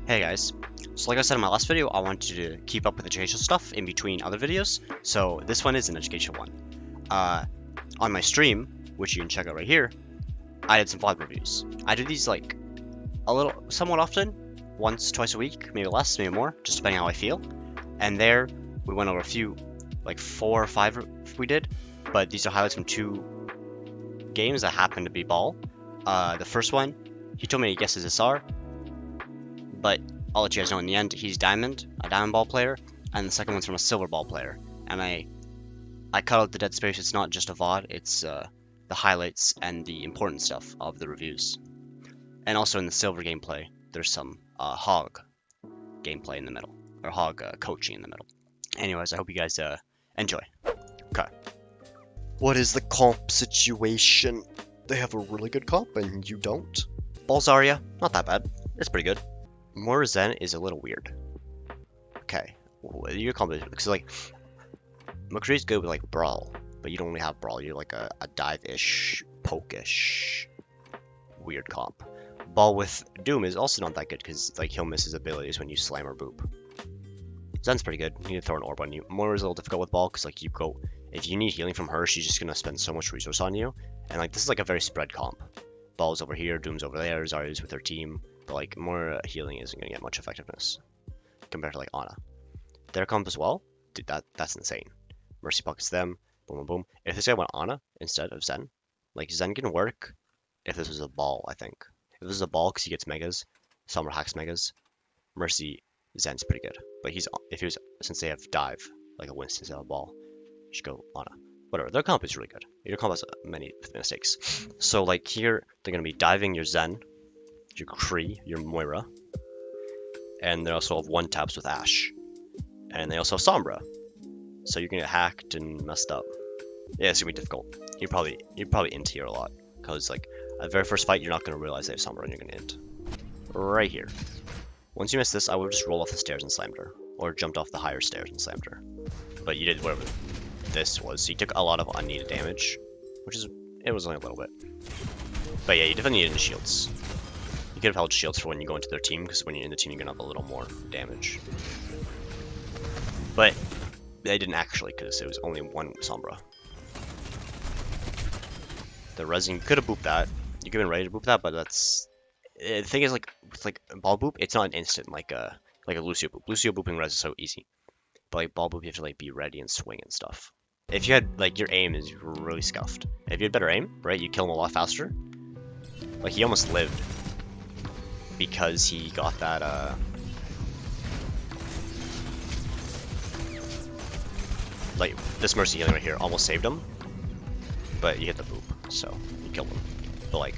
Hey guys, so like I said in my last video, I wanted to keep up with educational stuff in between other videos, so this one is an educational one. On my stream, which you can check out right here, I did some VoD reviews. I do these like somewhat often, once, twice a week, maybe less, maybe more, just depending on how I feel. And there, we went over a few, like 4 or 5 we did, but these are highlights from 2 games that happened to be ball. The first one, he told me to guess his SR, but I'll let you guys know in the end, he's diamond, a diamond ball player, and the second one's from a silver ball player. And I cut out the dead space. It's not just a VoD, it's the highlights and the important stuff of the reviews. And also in the silver gameplay, there's some hog gameplay in the middle, or hog coaching in the middle. Anyways, I hope you guys enjoy. Okay. What is the comp situation? They have a really good comp and you don't? Ball Zarya, not that bad. It's pretty good. Moira Zen is a little weird. Okay, your comp is because like McCree's good with like brawl, but you don't really have brawl. You're like a dive-ish, poke-ish, weird comp. Ball with Doom is also not that good because like he'll miss his abilities when you slam or boop. Zen's pretty good. You need to throw an orb on you. Moira's a little difficult with Ball because like if you need healing from her, she's just gonna spend so much resource on you, and like this is like a very spread comp. Ball's over here, Doom's over there, Zarya's with her team. But like more healing isn't gonna get much effectiveness compared to like Ana. Their comp as well, dude, that's insane. Mercy pockets them, boom boom boom. If this guy went Ana instead of Zen, like Zen can work if this was a ball, I think. If this is a ball because he gets megas, Sombra hacks megas, Mercy Zen's pretty good. But since they have dive, like a Winston instead of a ball, you should go Ana. Whatever, their comp is really good. Your comp has many mistakes. So like here, they're gonna be diving your Zen, your Kree, your Moira, and they also have 1-taps with Ashe, and they also have Sombra, so you're gonna get hacked and messed up. Yeah, it's gonna be difficult. You're probably int here a lot, because like at the very first fight you're not gonna realize they have Sombra and you're gonna int. Right here. Once you miss this, I would just roll off the stairs and slammed her, or jumped off the higher stairs and slammed her. But you did whatever this was, so you took a lot of unneeded damage, it was only a little bit. But yeah, you definitely needed the shields. You could have held shields for when you go into their team, because when you're in the team, you're gonna have a little more damage. But they didn't actually, because it was only 1 Sombra. The resin, you could have booped that. You could have been ready to boop that, but that's... The thing is, like, with like ball boop, it's not an instant like a Lucio boop. Lucio booping res is so easy. But like ball boop, you have to like be ready and swing and stuff. If you had, like, your aim is really scuffed. If you had better aim, right, you kill him a lot faster. Like, he almost lived. Because he got that, like, this Mercy healing right here almost saved him, but you hit the boop, so you killed him. But, like,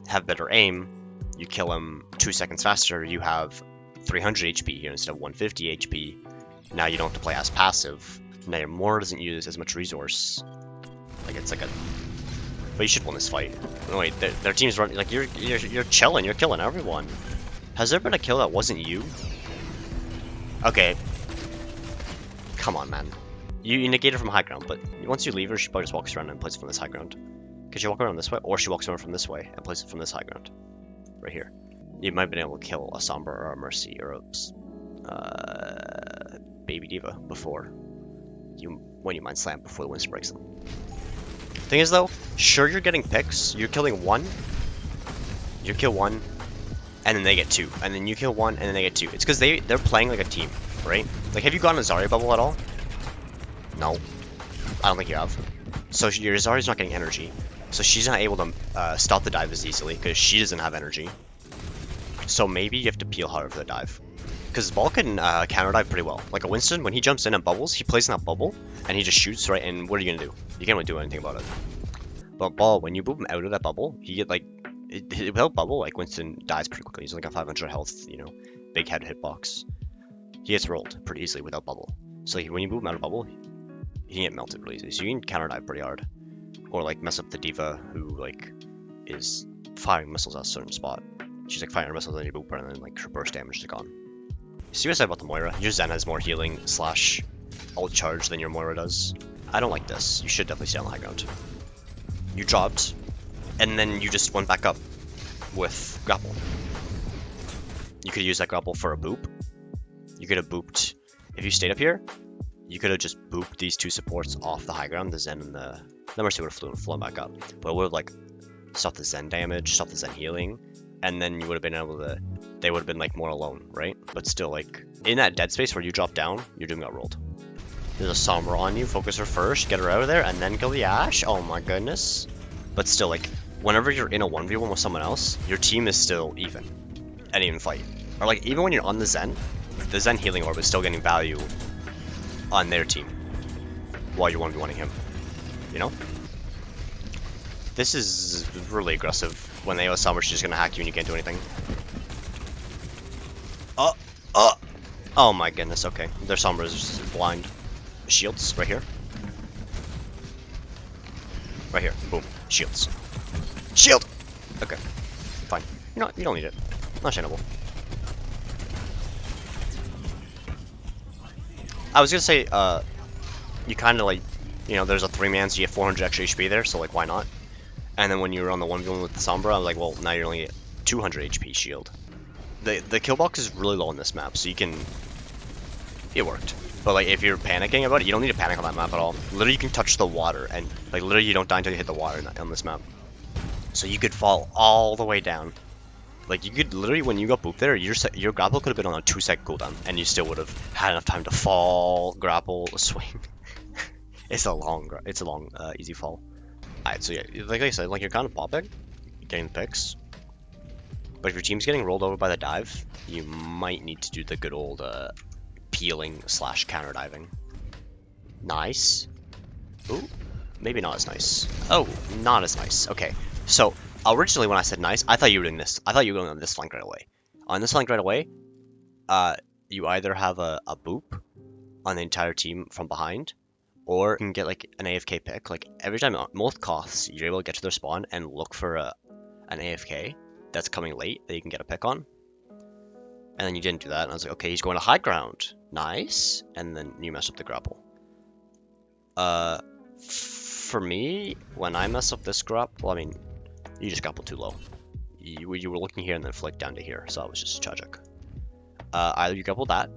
have better aim, you kill him 2 seconds faster, you have 300 HP here instead of 150 HP, now you don't have to play as passive, now your Moira doesn't use as much resource, like, it's like a... But you should win this fight. No, wait, their team's running. Like you're chilling. You're killing everyone. Has there been a kill that wasn't you? Okay. Come on, man. You negated from high ground, but once you leave her, she probably just walks around and plays it from this high ground. Could she walk around this way, or she walks around from this way and plays it from this high ground, right here. You might have been able to kill a Sombra or a Mercy or a Baby Diva before when you mind slam before the Winston breaks them. Thing is though, sure you're getting picks, you're killing 1, you kill 1, and then they get 2, and then you kill 1, and then they get 2. It's because they're playing like a team, right? Like, have you gotten a Zarya bubble at all? No. I don't think you have. So your Zarya's not getting energy, so she's not able to stop the dive as easily, because she doesn't have energy. So maybe you have to peel harder for the dive. Because Ball can counter dive pretty well. Like a Winston, when he jumps in and bubbles, he plays in that bubble, and he just shoots, right? And what are you gonna do? You can't really do anything about it. But Ball, when you boop him out of that bubble, he get like, without bubble, like Winston dies pretty quickly. He's like a 500 health, you know, big head hitbox. He gets rolled pretty easily without bubble. So like, when you boop him out of bubble, he can get melted really easy. So you can counter dive pretty hard, or like mess up the diva who like is firing missiles at a certain spot. She's like firing missiles, and you boop her, and then like her burst damage is gone. See what I said about the Moira? Your Zen has more healing / ult charge than your Moira does. I don't like this. You should definitely stay on the high ground. You dropped, and then you just went back up with grapple. you could use that grapple for a boop. You could have booped, if you stayed up here, you could have just booped these two supports off the high ground, the Zen and the Mercy would have flown back up. But it would have like stopped the Zen damage, stopped the Zen healing, and then you would have been able to, they would have been like more alone, right? But still, like, in that dead space where you drop down, your Doom got rolled. There's a Sombra on you, focus her first, get her out of there, and then kill the Ashe. Oh my goodness. But still, like, whenever you're in a 1v1 with someone else, your team is still even. And even fight. Or like, even when you're on the Zen healing orb is still getting value on their team while you're 1v1ing him. You know? This is really aggressive when they have a Sombra, she's just gonna hack you and you can't do anything. Oh my goodness, okay. Their Sombra is just blind. Shields, right here. Right here, boom, shields. Shield! Okay, fine. You don't need it. Understandable. I was gonna say, you kinda like, you know, there's a 3-man, so you have 400 extra HP there, so like, why not? And then when you were on the 1v1 with the Sombra, I was like, well, now you're only at 200 HP shield. The kill box is really low on this map, so you can... It worked. But like, if you're panicking about it, you don't need to panic on that map at all. Literally, you can touch the water, and like, literally, you don't die until you hit the water on this map. So you could fall all the way down. Like, you could literally, when you got booped there, your grapple could have been on a 2-sec cooldown, and you still would have had enough time to fall, grapple, swing. It's a long, easy fall. Alright, so yeah, like I said, like, you're kind of popping, getting the picks. But if your team's getting rolled over by the dive, you might need to do the good old peeling / counter diving. Nice. Ooh, maybe not as nice. Oh, not as nice. Okay, so originally when I said nice, I thought you were doing this. I thought you were going on this flank right away. On this flank right away, you either have a boop on the entire team from behind, or you can get like an AFK pick. Like every time, most costs, you're able to get to their spawn and look for an AFK that's coming late that you can get a pick on. And then you didn't do that, and I was like, okay, he's going to high ground. Nice. And then you mess up the grapple. For me, when I mess up this grapple, I mean, you just grapple too low. You were looking here and then flicked down to here, so that was just tragic. Either you grapple that,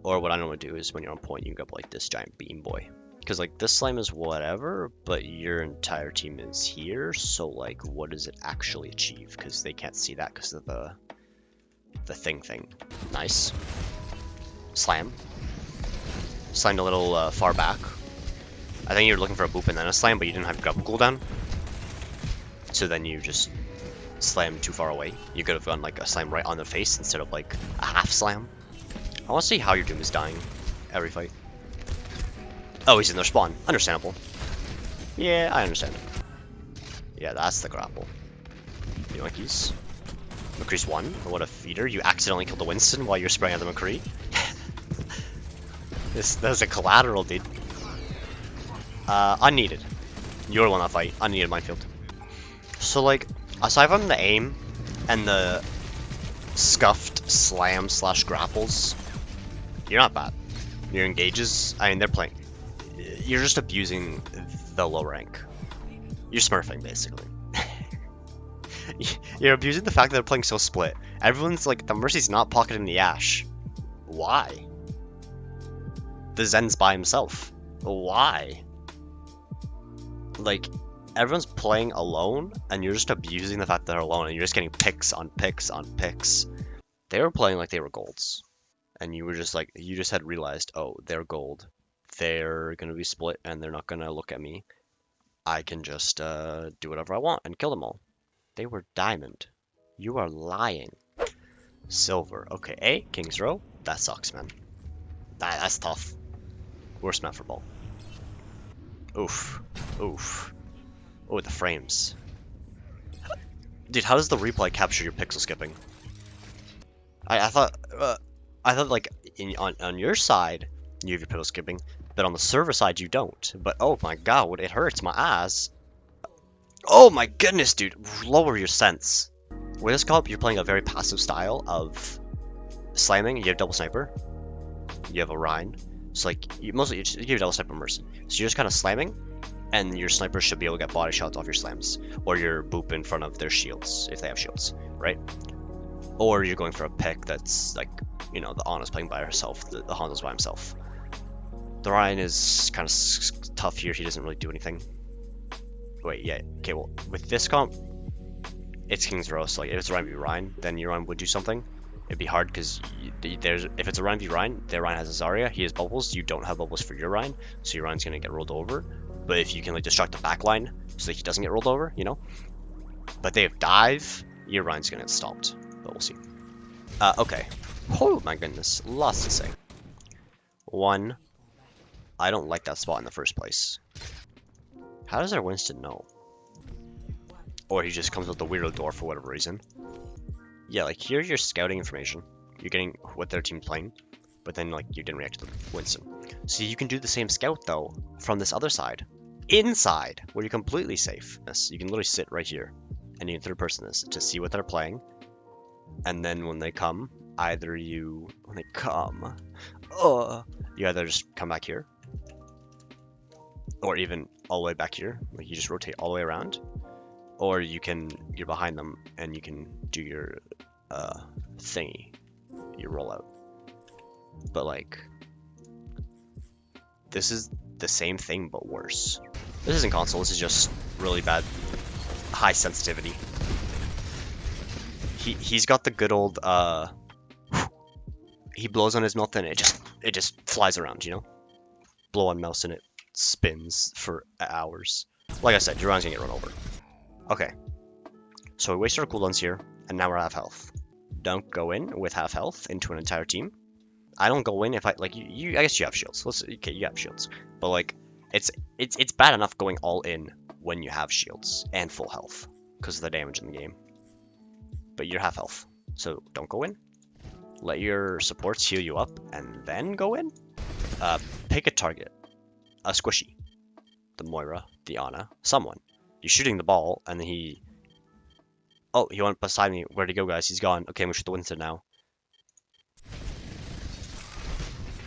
or what I normally do is when you're on point, you grapple like this giant beam boy. Because like this slime is whatever, but your entire team is here, so like what does it actually achieve? Because they can't see that because of the thing. Nice. Slam. Slammed a little far back. I think you were looking for a boop and then a slam, but you didn't have grapple cooldown. So then you just slammed too far away. You could have gone like a slam right on the face instead of like a half slam. I want to see how your Doom is dying every fight. Oh, he's in their spawn. Understandable. Yeah, I understand. Yeah, that's the grapple. Yoinkies. McCree's 1. What a feeder. You accidentally killed the Winston while you're spraying at the McCree. That was a collateral, dude. Unneeded. You're the one that fight. Unneeded minefield. So, like, aside from the aim and the scuffed slam / grapples, you're not bad. Your engages, I mean, they're playing. You're just abusing the low rank. You're smurfing, basically. You're abusing the fact that they're playing so split. Everyone's like, the Mercy's not pocketing the Ashe. Why? The Zen's by himself. Why? Like, everyone's playing alone, and you're just abusing the fact that they're alone, and you're just getting picks on picks on picks. They were playing like they were golds. And you were just like, you just had realized, oh, they're gold. They're gonna be split, and they're not gonna look at me. I can just do whatever I want and kill them all. They were diamond. You are lying. Silver. Okay, A, King's Row. That sucks, man. That's tough. Worst map for ball. Oof. Oof. Oh, the frames. Dude, how does the replay capture your pixel skipping? I thought like on your side you have your pixel skipping, but on the server side you don't. But oh my god, it hurts my eyes. Oh my goodness, dude, lower your sense. With this comp, you're playing a very passive style of slamming. You have double sniper. You have a Rhine. So like, you have double sniper Mercy. So you're just kind of slamming, and your sniper should be able to get body shots off your slams, or your boop in front of their shields if they have shields, right? Or you're going for a pick that's like, you know, the Ana's playing by herself, the Hanzo's by himself. The Ryan is kind of tough here. He doesn't really do anything. Wait, yeah. Okay, well, with this comp, it's King's Row. So like, if it's a Ryan v Ryan, then your Ryan would do something. It'd be hard because if it's a Ryan v Ryan, their Ryan has a Zarya. He has bubbles. You don't have bubbles for your Ryan, so your Ryan's gonna get rolled over. But if you can like distract the back line so that he doesn't get rolled over, you know. But they have dive, your Ryan's gonna get stopped. But we'll see. Okay. Oh my goodness, lots to say. One, I don't like that spot in the first place. How does our Winston know? Or he just comes out the weirdo door for whatever reason. Yeah, like here's your scouting information. You're getting what their team's playing, but then like you didn't react to the Winston. So you can do the same scout though from this other side, inside, where you're completely safe. Yes, you can literally sit right here, and you can third person this to see what they're playing. And then when they come, you either just come back here, or even all the way back here, like you just rotate all the way around, or you're behind them and you can do your thingy, your rollout. But like, this is the same thing but worse. This isn't console, this is just really bad, high sensitivity. He's got the good old he blows on his mouth and it just flies around, you know? Blow on mouse and it spins for hours. Like I said, your round's gonna get run over. Okay. So we wasted our cooldowns here, and now we're half health. Don't go in with half health into an entire team. I don't go in if I like you I guess you have shields. Okay, you have shields. But like it's bad enough going all in when you have shields and full health because of the damage in the game. But you're half health, so don't go in. Let your supports heal you up, and then go in. Pick a target, a squishy, the Moira, the Ana, someone. You're shooting the ball, and then he went beside me. Where'd he go, guys? He's gone. Okay, we shoot the Winston now.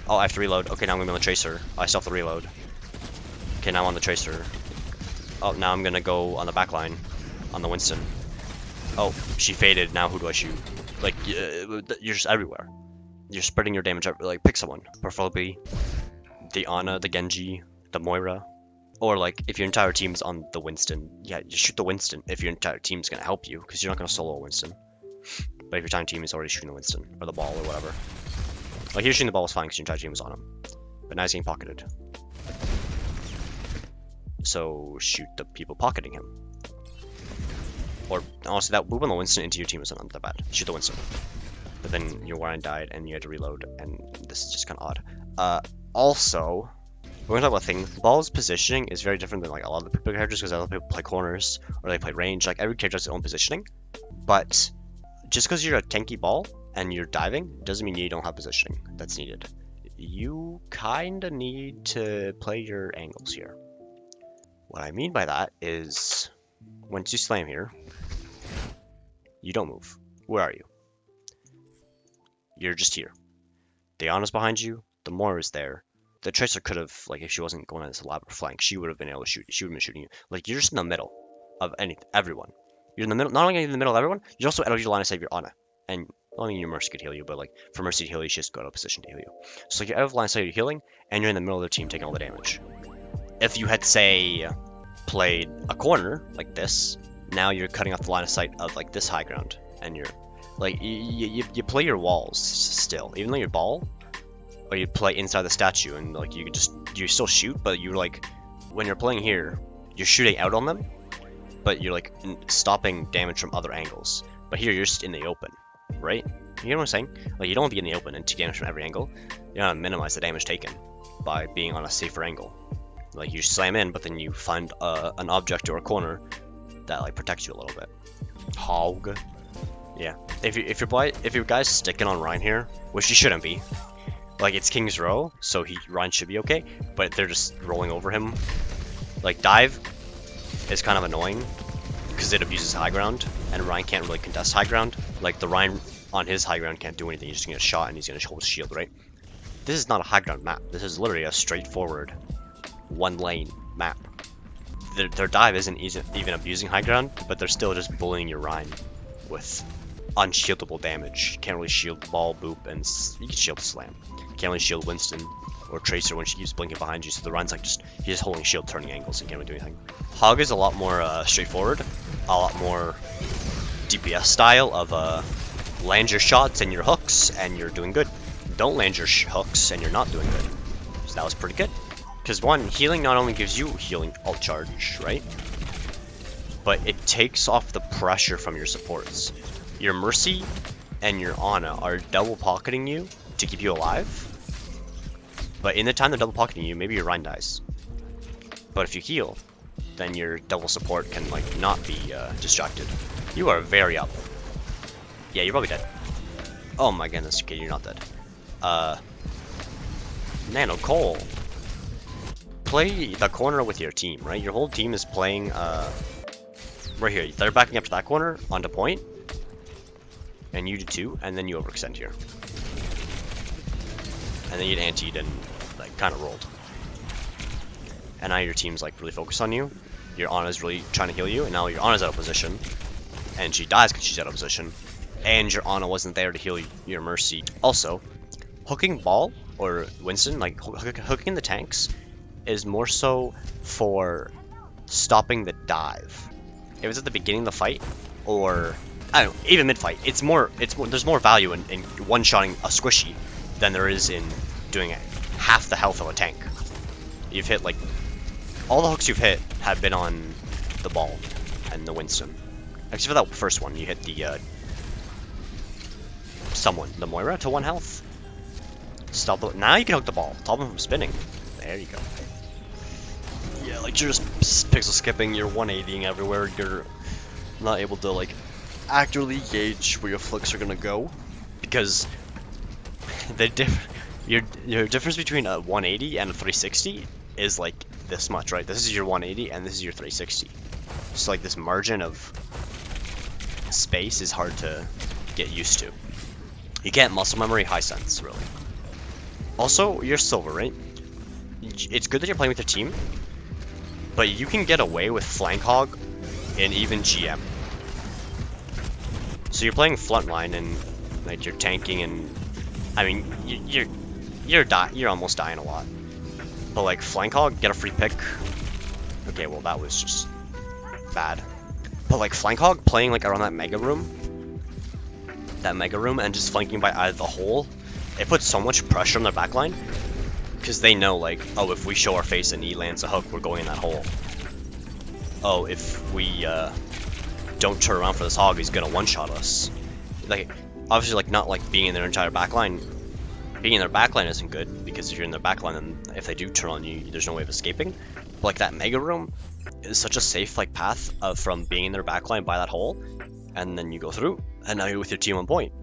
Oh, I have to reload. Okay, now I'm gonna be on the Tracer. I still have to reload. Okay, now I'm on the Tracer. Oh, now I'm gonna go on the back line, on the Winston. Oh, she faded. Now who do I shoot? Like, you're just everywhere. You're spreading your damage. Like, pick someone. Preferably the Ana, the Genji, the Moira. Or, like, if your entire team's on the Winston, yeah, you shoot the Winston if your entire team's gonna help you, because you're not gonna solo a Winston. But if your entire team is already shooting the Winston, or the ball, or whatever. Like, you're shooting the ball was fine because your entire team was on him. But now he's getting pocketed. So, shoot the people pocketing him. Or, honestly, that move on the Winston into your team isn't that bad. Shoot the Winston. But then your Warren died, and you had to reload, and this is just kind of odd. Also, we're gonna talk about things. The ball's positioning is very different than like a lot of the people characters because a lot of people play corners, or they play range. Like, every character has their own positioning. But, just because you're a tanky ball, and you're diving, doesn't mean you don't have positioning that's needed. You kinda need to play your angles here. What I mean by that is, once you slam here, you don't move. Where are you? You're just here. The Ana's behind you. The Moira is there. The Tracer could have, like, if she wasn't going on this elaborate flank, she would have been able to shoot. She would have been shooting you. Like, you're just in the middle of everyone. You're in the middle. Not only in the middle of everyone, you're also out of your line of sight of your Ana. And I mean, your Mercy could heal you, but like for Mercy to heal you, she just go out of position to heal you. So you're out of line of sight of your healing, and you're in the middle of their team taking all the damage. If you had, say, played a corner like this, now you're cutting off the line of sight of like this high ground, and you're like you play your walls still, even though you're ball, or you play inside the statue, and like you still shoot, but you're like when you're playing here, you're shooting out on them, but you're like stopping damage from other angles. But here you're just in the open, right? You know what I'm saying? Like, you don't want to be in the open and take damage from every angle. You want to minimize the damage taken by being on a safer angle. Like, you slam in, but then you find an object or a corner that like protects you a little bit. Hog. Yeah. If your guy's sticking on Ryan here, which he shouldn't be. Like, it's King's Row, so Ryan should be okay. But they're just rolling over him. Like, dive is kind of annoying because it abuses high ground, and Ryan can't really contest high ground. Like, the Ryan on his high ground can't do anything. He's just gonna get shot and he's gonna hold his shield, right? This is not a high ground map. This is literally a straightforward one lane map. Their dive isn't even abusing high ground, but they're still just bullying your Ryan with unshieldable damage. You can't really shield ball, boop, and you can shield slam. You can't really shield Winston or Tracer when she keeps blinking behind you, so the run's like he's just holding shield, turning angles, so you can't really do anything. Hog is a lot more straightforward, a lot more DPS style of land your shots and your hooks, and you're doing good. Don't land your hooks, and you're not doing good. So that was pretty good. Because one, healing not only gives you healing ult charge, right? But it takes off the pressure from your supports. Your Mercy and your Ana are double pocketing you to keep you alive. But in the time they're double pocketing you, maybe your Rhine dies. But if you heal, then your double support can like not be distracted. You are very up. Yeah, you're probably dead. Oh my goodness, okay, you're not dead. Nano Cole. Play the corner with your team, right? Your whole team is playing right here. They're backing up to that corner onto point. And you do too, and then you overextend here. And then you get antied and like kind of rolled. And now your team's like really focused on you. Your Ana's really trying to heal you, and now your Ana's out of position. And she dies because she's out of position. And your Ana wasn't there to heal your Mercy. Also, hooking ball or Winston, like hooking the tanks, is more so for stopping the dive. If it's at the beginning of the fight, or I don't know, even mid-fight, it's more. There's more value in one-shotting a squishy than there is in doing half the health of a tank. You've hit like all the hooks you've hit have been on the ball and the Winston. Except for that first one, you hit the the Moira to 1 health. Stop the, now you can hook the ball. Stop him from spinning. There you go. Yeah, like you're just pixel skipping, you're 180ing everywhere, you're not able to like accurately gauge where your flicks are gonna go. Because your difference between a 180 and a 360 is like this much, right? This is your 180 and this is your 360. So like this margin of space is hard to get used to. You can't muscle memory high sense, really. Also, you're silver, right? It's good that you're playing with your team, but you can get away with flank hog and even GM. So you're playing frontline and like you're tanking, and I mean you're almost dying a lot. But like flank hog, get a free pick. Okay, well that was just bad. But like flank hog playing like around that mega room and just flanking by either the hole, it puts so much pressure on their backline, because they know like, oh, if we show our face and he lands a hook, we're going in that hole. Oh, if we don't turn around for this hog, he's gonna one-shot us. Like, obviously, like not like being in their entire backline. Being in their backline isn't good, because if you're in their backline, then if they do turn on you, there's no way of escaping. But like that mega room is such a safe like path from being in their backline by that hole, and then you go through, and now you're with your team on point,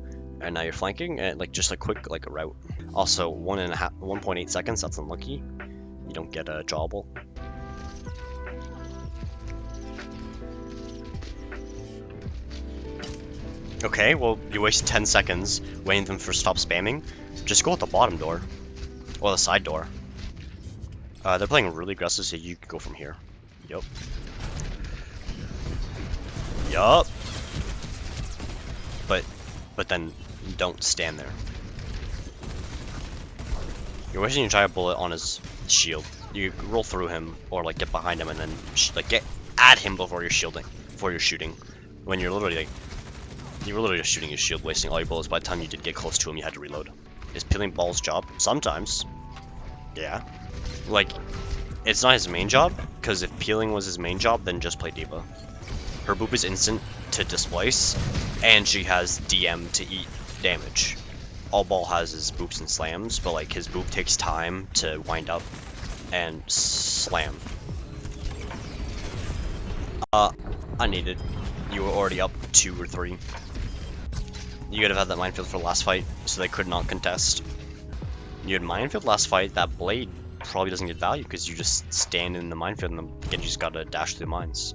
and now you're flanking, and like just a quick like a route. Also, 1.8 seconds. That's unlucky. You don't get a drawable. Okay, well you waste 10 seconds waiting them for stop spamming. Just go at the bottom door, or the side door. They're playing really aggressive, so you can go from here. Yup. Yup. But then don't stand there. You're wasting your entire bullet on his shield. You roll through him, or like get behind him, and then like get at him before you're shielding, before you're shooting. When you're literally like, you were literally just shooting your shield, wasting all your bullets. By the time you did get close to him, you had to reload. Is peeling ball's job? Sometimes. Yeah. Like, it's not his main job, because if peeling was his main job, then just play D.Va. Her boop is instant to displace, and she has DM to eat damage. All ball has is boops and slams, but like his boop takes time to wind up and slam. Unneeded. You were already up 2 or 3. You could have had that minefield for the last fight, so they could not contest. You had minefield last fight, that blade probably doesn't get value because you just stand in the minefield and again you just gotta dash through the mines.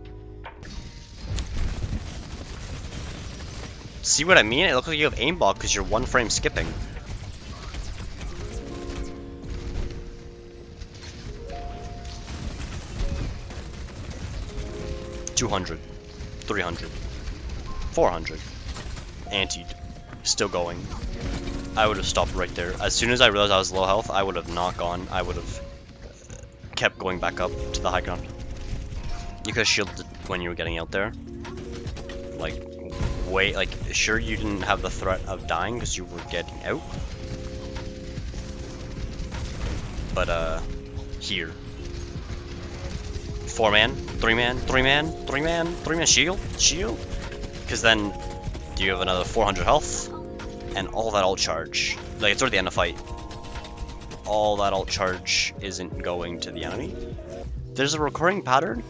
See what I mean? It looks like you have aimbot because you're 1 frame skipping. $200, $300, $400, antied, still going, I would have stopped right there. As soon as I realized I was low health, I would have not gone. I would have kept going back up to the high ground. You could have shielded when you were getting out there. Like, wait, like, sure you didn't have the threat of dying because you were getting out. But, here. 4-man, 3-man, 3-man, 3-man, 3-man, shield. Because then you have another 400 health, and all that ult charge. Like, it's already the end of fight. All that ult charge isn't going to the enemy. There's a recurring pattern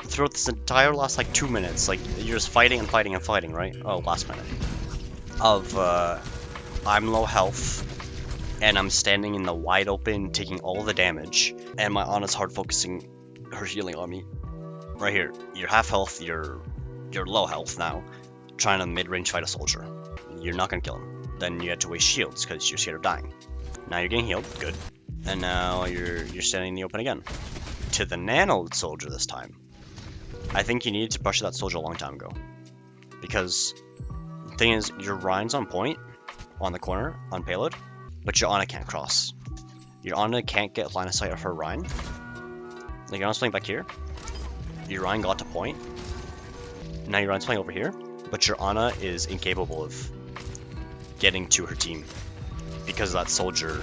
throughout this entire last, like, 2 minutes. Like, you're just fighting and fighting and fighting, right? Oh, last minute. Of, I'm low health, and I'm standing in the wide open, taking all the damage, and my Ana's hard focusing her healing on me. Right here, you're half health, you're low health now, trying to mid-range fight a soldier. You're not gonna kill him. Then you had to waste shields because you're scared of dying. Now you're getting healed, good. And now you're standing in the open again. To the nano soldier this time. I think you needed to pressure that soldier a long time ago. Because the thing is, your Ryan's on point, on the corner, on payload, but your Ana can't cross. Your Ana can't get line of sight of her Ryan. Like, your Ana's playing back here. Your Ryan got to point. Now your Ryan's playing over here, but your Ana is incapable of getting to her team because of that soldier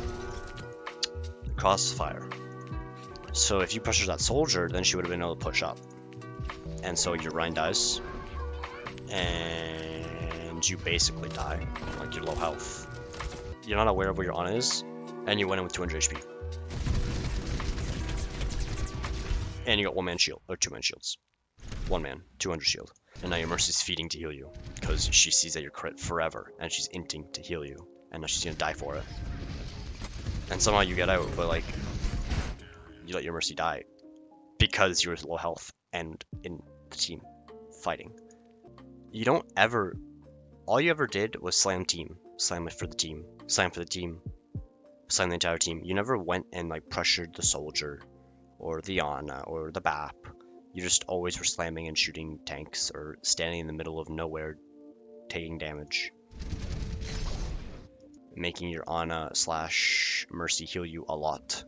crossfire. So if you pressure that soldier, then she would have been able to push up. And so your Ryan dies, and you basically die. Like, you're low health. You're not aware of where your Ana is, and you went in with 200 HP. And you got 1-man shield, or 2-man shields. 1 man, 200 shield. And now your Mercy's feeding to heal you, because she sees that you're crit forever, and she's inting to heal you, and now she's gonna die for it. And somehow you get out, but like, you let your Mercy die, because you were low health, and in the team, fighting. You don't ever, all you ever did was slam team, slam it for the team, slam for the team, slam the entire team. You never went and like pressured the soldier, or the Ana, or the BAP. You just always were slamming and shooting tanks, or standing in the middle of nowhere, taking damage. Making your Ana / Mercy heal you a lot.